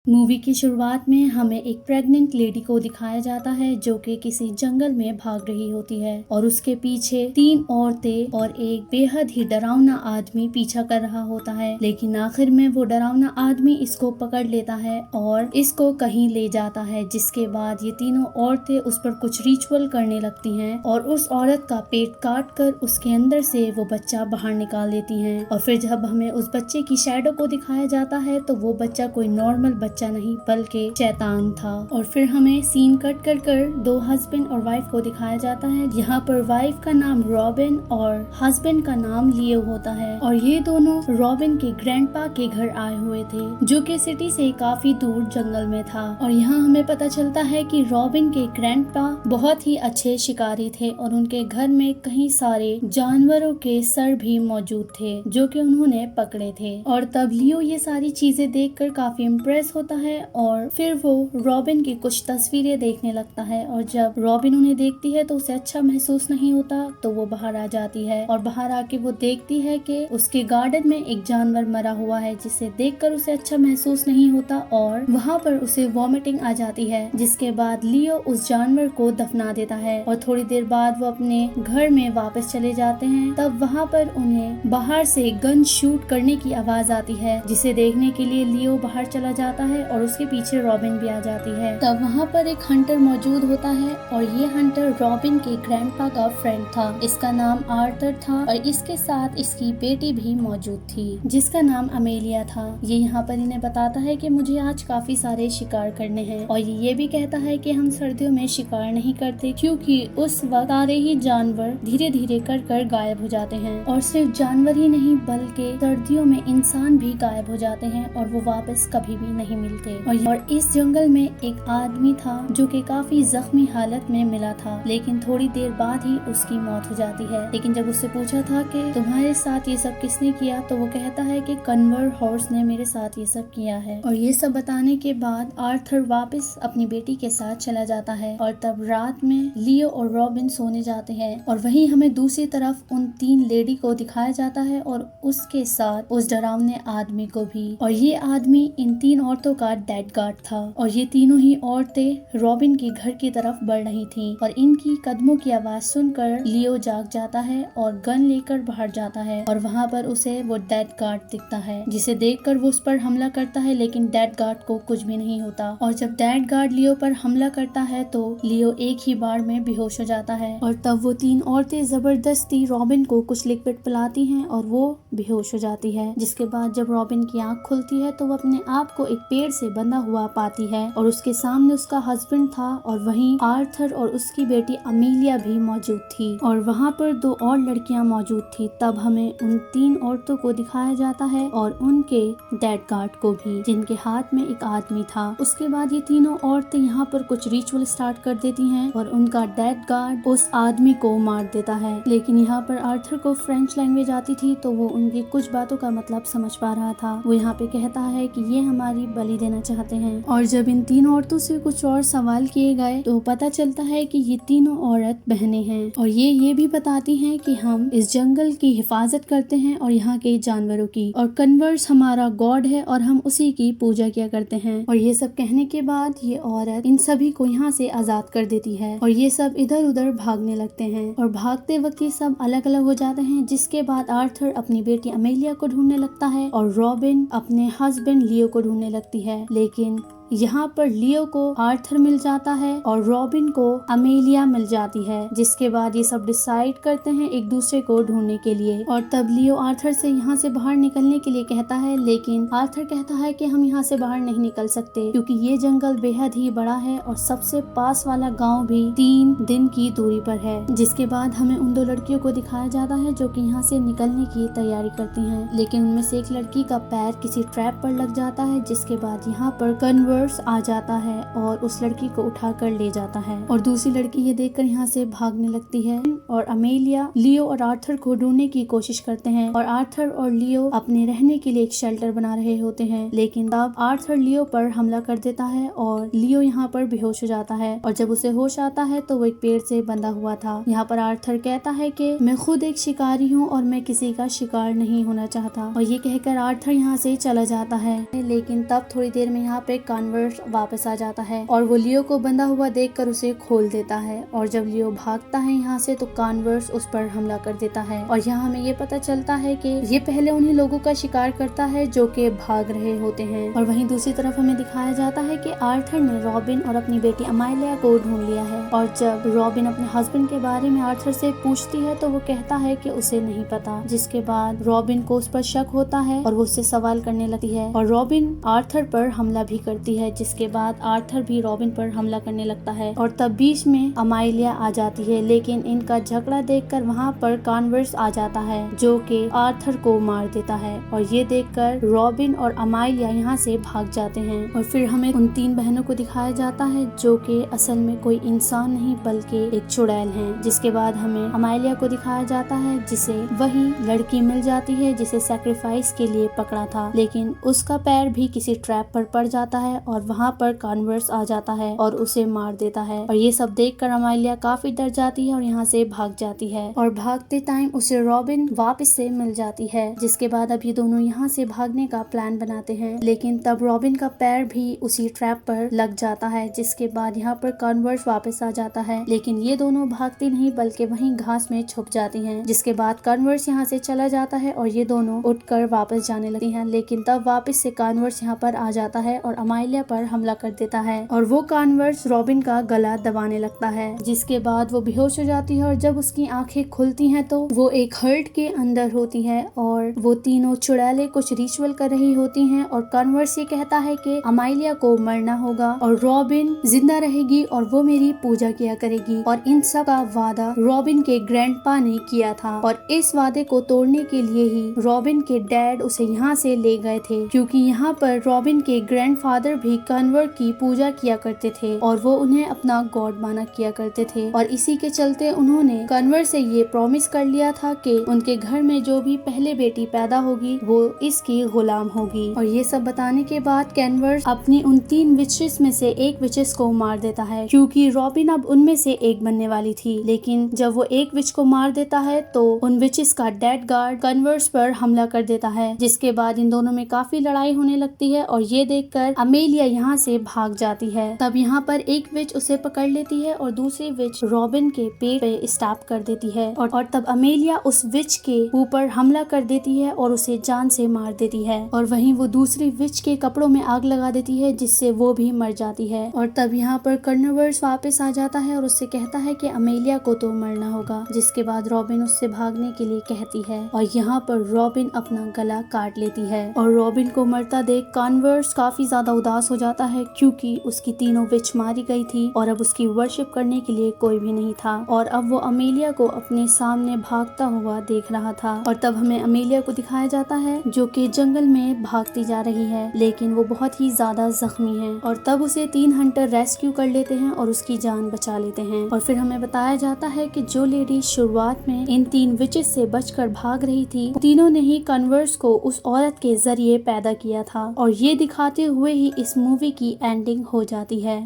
Movie की शुरुआत में हमें एक प्रेग्नेंट लेडी को दिखाया जाता है जो कि किसी जंगल में भाग रही होती है और उसके पीछे 3 औरतें और एक बेहद ही डरावना आदमी पीछा कर रहा होता है। लेकिन आखिर में वो डरावना आदमी इसको पकड़ लेता है और इसको कहीं ले जाता है, जिसके बाद ये तीनों औरतें उस पर कुछ रिचुअल करने लगती हैं और उस औरत का पेट काट कर उसके अंदर से वो बच्चा बाहर निकाल लेती हैं। और फिर जब हमें उस बच्चे की शैडो को दिखाया जाता है तो वो बच्चा कोई नॉर्मल बच्चा नहीं बल्कि शैतान था। और फिर हमें सीन कट कर 2 हस्बैंड और वाइफ को दिखाया जाता है। यहाँ पर वाइफ का नाम रॉबिन और हस्बैंड का नाम लियो होता है और ये दोनों रॉबिन के ग्रैंडपा के घर आए हुए थे जो कि सिटी से काफी दूर जंगल में था। और यहाँ हमें पता चलता है कि रॉबिन के ग्रैंडपा बहुत ही अच्छे शिकारी थे और उनके घर में कई सारे जानवरों के सर भी मौजूद थे जो कि उन्होंने पकड़े थे। और तब लियो ये सारी चीजें देखकर काफी इम्प्रेस होता है और फिर वो रॉबिन की कुछ तस्वीरें देखने लगता है और जब रॉबिन उन्हें देखती है तो उसे अच्छा महसूस नहीं होता तो वो बाहर आ जाती है और बाहर आके वो देखती है कि उसके गार्डन में एक जानवर मरा हुआ है जिसे देखकर उसे अच्छा महसूस नहीं होता और वहाँ पर उसे वॉमिटिंग आ जाती है। जिसके बाद लियो उस जानवर को दफना देता है और थोड़ी देर बाद वो अपने घर में वापस चले जाते हैं। तब वहाँ पर उन्हें बाहर से गन शूट करने की आवाज आती है जिसे देखने के लिए लियो बाहर चला जाता है और उसके पीछे रॉबिन भी आ जाती है। तब वहाँ पर एक हंटर मौजूद होता है और ये हंटर रॉबिन के ग्रैंडपा का फ्रेंड था। इसका नाम आर्थर था और इसके साथ इसकी बेटी भी मौजूद थी जिसका नाम अमेलिया था। ये यहाँ पर इन्हें बताता है कि मुझे आज काफी सारे शिकार करने हैं और ये भी कहता है कि हम सर्दियों में शिकार नहीं करते क्योंकि उस वक्त सारे ही जानवर धीरे धीरे कर गायब हो जाते हैं। और सिर्फ जानवर ही नहीं बल्कि सर्दियों में इंसान भी गायब हो जाते हैं और वो वापस कभी भी नहीं मिलते। और इस जंगल में एक आदमी था जो कि काफी जख्मी हालत में मिला था, लेकिन थोड़ी देर बाद ही उसकी मौत हो जाती है। लेकिन जब उससे पूछा था कि तुम्हारे साथ ये सब किसने किया तो वो कहता है कि कन्वर हॉर्स ने मेरे साथ ये सब किया है। और ये सब बताने के बाद आर्थर वापस अपनी बेटी के साथ चला जाता है और तब रात में लियो और रॉबिन सोने जाते हैं और वहीं हमें दूसरी तरफ उन 3 लेडी को दिखाया जाता है और उसके साथ उस डरावने आदमी को भी। और ये आदमी इन 3 औरतों का डेड गार्ड था और ये तीनों ही औरतें रॉबिन के घर की तरफ बढ़ रही थीं और इनकी कदमों की आवाज सुनकर लियो जाग जाता है और गन लेकर बाहर जाता है और वहाँ पर उसे वो डेड गार्ड दिखता है जिसे देखकर वो उस पर हमला करता है, लेकिन डेड गार्ड को कुछ भी नहीं होता। और जब डेड गार्ड लियो पर हमला करता है तो लियो एक ही बार में बेहोश हो जाता है और तब वो 3 औरतें जबरदस्ती रॉबिन को कुछ लिक्विड पिलाती हैं और वो बेहोश हो जाती है। जिसके बाद जब रॉबिन की आंख खुलती है तो वो अपने आप को एक पेड़ से बंधा हुआ पाती है और उसके सामने उसका हस्बैंड था और वहीं आर्थर और उसकी बेटी अमीलिया भी मौजूद थी और वहाँ पर 2 और लड़कियां मौजूद थी। तब हमें उन 3 औरतों को दिखाया जाता है और उनके डेड गार्ड को भी जिनके हाथ में एक आदमी था। उसके बाद ये तीनों औरतें यहाँ पर कुछ रिचुअल स्टार्ट कर देती हैं और उनका डेड गार्ड उस आदमी को मार देता है। लेकिन यहाँ पर आर्थर को फ्रेंच लैंग्वेज आती थी तो वो उनकी कुछ बातों का मतलब समझ पा रहा था। वो यहाँ पे कहता है कि ये हमारी बलि देना चाहते हैं। और जब इन 3 औरतों से कुछ और सवाल किए गए तो पता चलता है कि ये तीनों औरत बहनें हैं और ये भी बताती हैं कि हम इस जंगल की हिफाजत करते हैं और यहाँ के जानवरों की, और कन्वर्स हमारा गॉड है और हम उसी की पूजा किया करते हैं। और ये सब कहने के बाद ये औरत इन सभी को यहाँ से आजाद कर देती है और ये सब इधर उधर भागने लगते हैं और भागते वक्त ये सब अलग अलग हो जाते हैं। जिसके बाद आर्थर अपनी बेटी अमेलिया को ढूंढने लगता है और रॉबिन अपने हस्बैंड लियो को ढूंढने लगती है। लेकिन यहाँ पर लियो को आर्थर मिल जाता है और रॉबिन को अमेलिया मिल जाती है। जिसके बाद ये सब डिसाइड करते हैं एक दूसरे को ढूंढने के लिए। और तब लियो आर्थर से यहाँ से बाहर निकलने के लिए कहता है, लेकिन आर्थर कहता है कि हम यहाँ से बाहर नहीं निकल सकते क्योंकि ये जंगल बेहद ही बड़ा है और सबसे पास वाला गाँव भी 3 दिन की दूरी पर है। जिसके बाद हमें उन 2 लड़कियों को दिखाया जाता है जो कि यहाँ से निकलने की तैयारी करती हैं, लेकिन उनमें से एक लड़की का पैर किसी ट्रैप पर लग जाता है। जिसके बाद यहाँ पर कन्वर्ट कॉन्वर्स आ जाता है और उस लड़की को उठाकर ले जाता है और दूसरी लड़की ये देखकर यहाँ से भागने लगती है और अमेलिया लियो और आर्थर को ढूंढने की कोशिश करते हैं और आर्थर और लियो अपने रहने के लिए एक शेल्टर बना रहे होते हैं, लेकिन तब आर्थर लियो पर हमला कर देता है और लियो यहाँ पर बेहोश हो जाता है और जब उसे होश आता है तो वो एक पेड़ से बंधा हुआ था। यहाँ पर आर्थर कहता है कि मैं खुद एक शिकारी हूँ और मैं किसी का शिकार नहीं होना चाहता और ये कहकर आर्थर यहाँ से चला जाता है, लेकिन तब थोड़ी देर में यहाँ पे कॉन्वर्स वापस आ जाता है और वो लियो को बंधा हुआ देखकर उसे खोल देता है और जब लियो भागता है यहाँ से तो कॉन्वर्स उस पर हमला कर देता है और यहाँ हमें ये पता चलता है कि ये पहले उन्हीं लोगों का शिकार करता है जो कि भाग रहे होते हैं। और वहीं दूसरी तरफ हमें दिखाया जाता है कि आर्थर ने रॉबिन और अपनी बेटी अमाइलिया को ढूंढ लिया है और जब रॉबिन अपने हस्बैंड के बारे में आर्थर से पूछती है तो वो कहता है कि उसे नहीं पता, जिसके बाद रॉबिन को उस पर शक होता है और वो उससे सवाल करने लगती है और रॉबिन आर्थर पर हमला भी करती है, जिसके बाद आर्थर भी रॉबिन पर हमला करने लगता है और तब बीच में अमाइलिया आ जाती है, लेकिन इनका झगड़ा देखकर वहाँ पर कॉन्वर्स आ जाता है जो कि आर्थर को मार देता है और ये देखकर रॉबिन और अमाइलिया यहाँ से भाग जाते हैं और फिर हमें उन तीन बहनों को दिखाया जाता है जो कि असल में कोई इंसान नहीं बल्कि एक चुड़ैल हैं। जिसके बाद हमें अमाइलिया को दिखाया जाता है जिसे वही लड़की मिल जाती है जिसे सैक्रिफाइस के लिए पकड़ा था, लेकिन उसका पैर भी किसी ट्रैप पर पड़ जाता है और वहाँ पर कॉन्वर्स आ जाता है और उसे मार देता है और ये सब देखकर अमाइलिया काफी डर जाती है और यहाँ से भाग जाती है और भागते टाइम उसे रॉबिन वापस से मिल जाती है। जिसके बाद अब ये दोनों यहाँ से भागने का प्लान बनाते हैं, लेकिन तब रॉबिन का पैर भी उसी ट्रैप पर लग जाता है, जिसके बाद यहाँ पर कॉन्वर्स वापस आ जाता है, लेकिन ये दोनों भागती नहीं बल्कि वहीं घास में छुप जाती हैं। जिसके बाद कॉन्वर्स यहाँ से चला जाता है और ये दोनों उठकर वापस जाने लगती हैं, लेकिन तब वापस से कॉन्वर्स यहाँ पर आ जाता है और अमाइलिया पर हमला कर देता है और वो कॉन्वर्स रॉबिन का गला दबाने लगता है, जिसके बाद वो बेहोश हो जाती है और जब उसकी आंखें खुलती हैं तो वो एक हर्ट के अंदर होती है और वो तीनों चुड़ैलें कुछ रिचुअल कर रही होती हैं और कॉन्वर्स ये कहता है कि अमाइलिया को मरना होगा और रॉबिन जिंदा रहेगी और वो मेरी पूजा किया करेगी और इन सब का वादा रॉबिन के ग्रैंडपा ने किया था और इस वादे को तोड़ने के लिए ही रॉबिन के डैड उसे यहाँ से ले गए थे, क्योंकि यहाँ पर रॉबिन के ग्रैंडफादर भी कॉन्वर्स की पूजा किया करते थे और वो उन्हें अपना गॉड माना किया करते थे और इसी के चलते उन्होंने कॉन्वर्स से ये प्रॉमिस कर लिया था कि उनके घर में जो भी पहले बेटी पैदा होगी वो इसकी गुलाम होगी। और ये सब बताने के बाद कॉन्वर्स अपनी उन तीन विचेस में से एक विचेस को मार देता है, क्योंकि रॉबिन अब उनमें से एक बनने वाली थी, लेकिन जब वो एक विच को मार देता है तो उन विचेस का डेड गार्ड कॉन्वर्स पर हमला कर देता है, जिसके बाद इन दोनों में काफी लड़ाई होने लगती है और ये देखकर अमेलिया यहाँ से भाग जाती है। तब यहाँ पर एक विच उसे पकड़ लेती है और दूसरी विच रॉबिन के पेट पे स्टैप कर देती है और तब अमेलिया उस विच के ऊपर हमला कर देती है और उसे जान से मार देती है और वहीं वो दूसरी विच के कपड़ों में आग लगा देती है, जिससे वो भी मर जाती है। और तब यहाँ पर कॉन्वर्स वापस आ जाता है और उससे कहता है कि अमेलिया को तो मरना होगा, जिसके बाद रॉबिन उससे भागने के लिए कहती है और यहाँ पर रॉबिन अपना गला काट लेती है और रॉबिन को मरता देख कॉन्वर्स काफी ज्यादा उदास हो जाता है, क्योंकि उसकी तीनों विच मारी गई थी और अब उसकी वर्शिप करने के लिए कोई भी नहीं था और अब वो अमेलिया को अपने सामने भागता हुआ देख रहा था। और तब हमें अमेलिया को दिखाया जाता है जो कि जंगल में भागती जा रही है, लेकिन वो बहुत ही ज्यादा जख्मी है और तब उसे 3 हंटर रेस्क्यू कर लेते हैं और उसकी जान बचा लेते हैं। और फिर हमें बताया जाता है कि जो लेडी शुरुआत में इन 3 विचेस से बचकर भाग रही थी, तीनों ने ही कॉन्वर्स को उस औरत के जरिए पैदा किया था और ये दिखाते हुए ही इस मूवी की एंडिंग हो जाती है।